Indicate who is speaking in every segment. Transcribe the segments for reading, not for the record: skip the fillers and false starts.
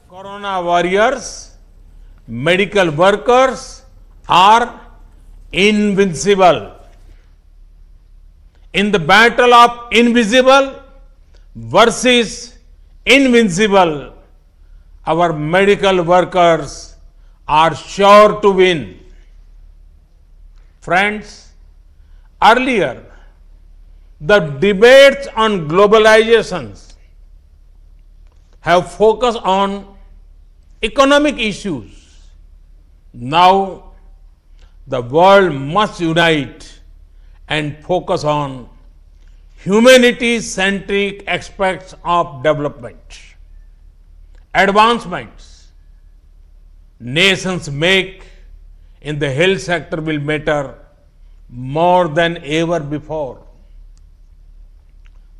Speaker 1: Corona warriors, medical workers are invincible. In the battle of invisible versus invincible, our medical workers are sure to win. Friends, earlier, the debates on globalizations have focused on economic issues. Now, the world must unite and focus on humanity-centric aspects of development. Advancements nations make in the health sector will matter more than ever before.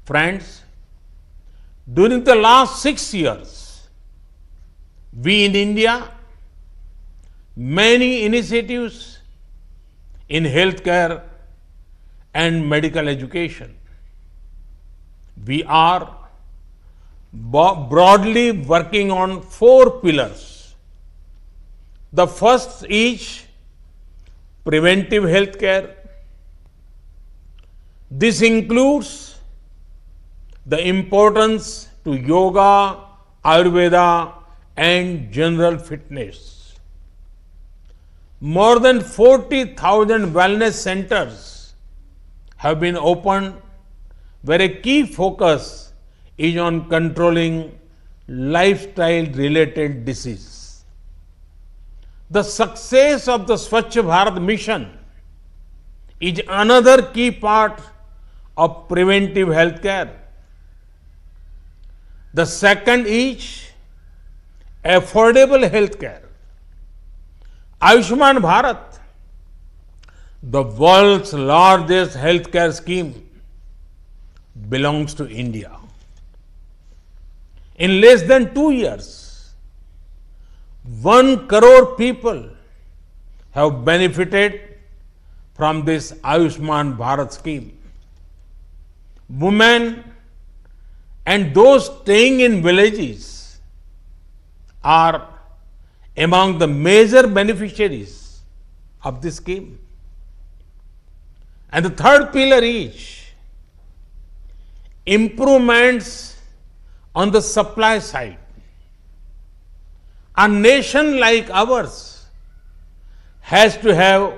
Speaker 1: Friends, during the last 6 years, we in India, many initiatives in healthcare and medical education. We are broadly working on 4 pillars. The first is preventive healthcare. This includes the importance to yoga, Ayurveda, and general fitness. More than 40,000 wellness centers have been opened where a key focus is on controlling lifestyle-related disease. The success of the Swachh Bharat mission is another key part of preventive healthcare. The second is affordable healthcare. Ayushman Bharat, the world's largest healthcare scheme, belongs to India. In less than 2 years, 1 crore people have benefited from this Ayushman Bharat scheme. Women and those staying in villages are among the major beneficiaries of this scheme. And the third pillar is improvements on the supply side. A nation like ours has to have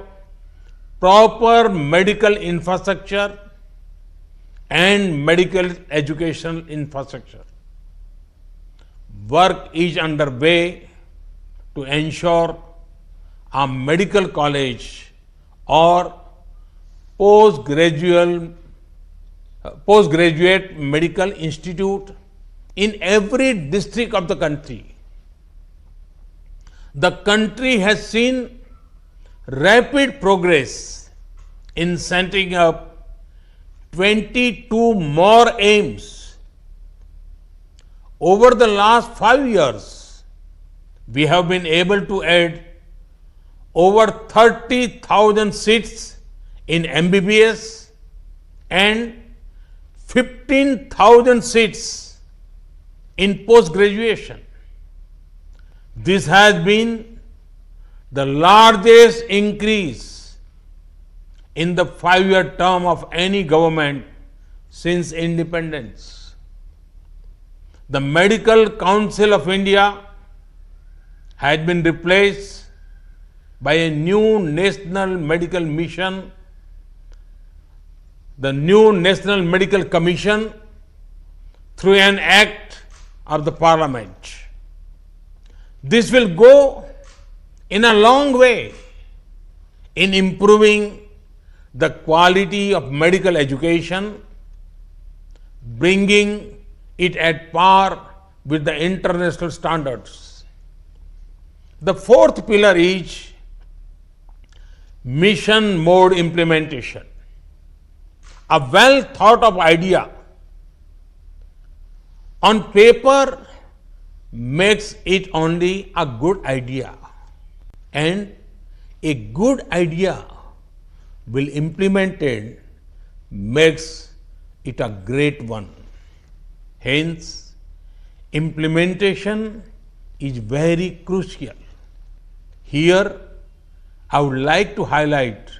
Speaker 1: proper medical infrastructure and medical educational infrastructure. Work is underway to ensure a medical college or postgraduate medical institute in every district of the country. The country has seen rapid progress in setting up 22 more AIIMS. Over the last 5 years, we have been able to add over 30,000 seats in MBBS and 15,000 seats in post-graduation. This has been the largest increase in the 5-year term of any government since independence. The Medical Council of India has been replaced by a new National Medical Mission, the new National Medical Commission, through an act of the Parliament. This will go in a long way in improving the quality of medical education, bringing it at par with the international standards. The fourth pillar is mission mode implementation. A well thought of idea on paper makes it only a good idea, and a good idea will implemented makes it a great one. Hence, implementation is very crucial. Here, I would like to highlight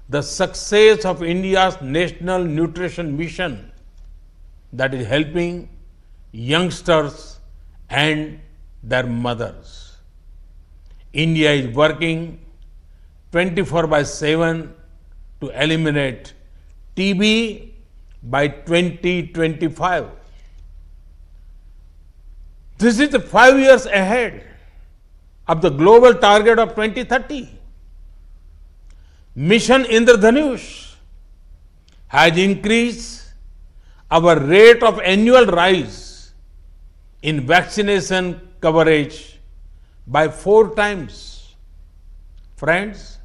Speaker 1: the success of India's National Nutrition Mission that is helping youngsters and their mothers. India is working 24/7 to eliminate TB by 2025. This is 5 years ahead of the global target of 2030. Mission Indradhanush has increased our rate of annual rise in vaccination coverage by 4 times. Friends,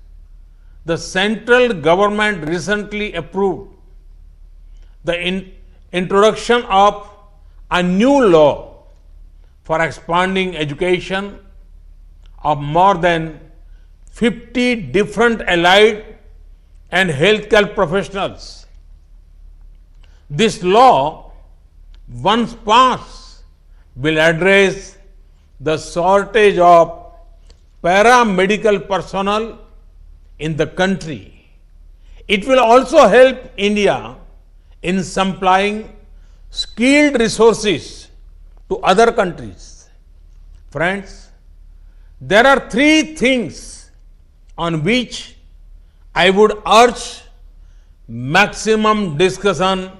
Speaker 1: the central government recently approved the introduction of a new law for expanding education of more than 50 different allied and healthcare professionals. This law, once passed, will address the shortage of paramedical personnel in the country. It will also help India in supplying skilled resources to other countries. Friends, there are 3 things on which I would urge maximum discussion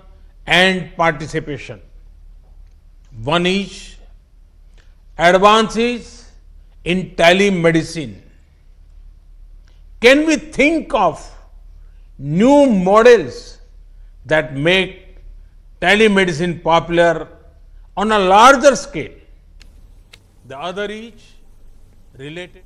Speaker 1: and participation. One is advances in telemedicine. Can we think of new models that make telemedicine popular on a larger scale? The other is related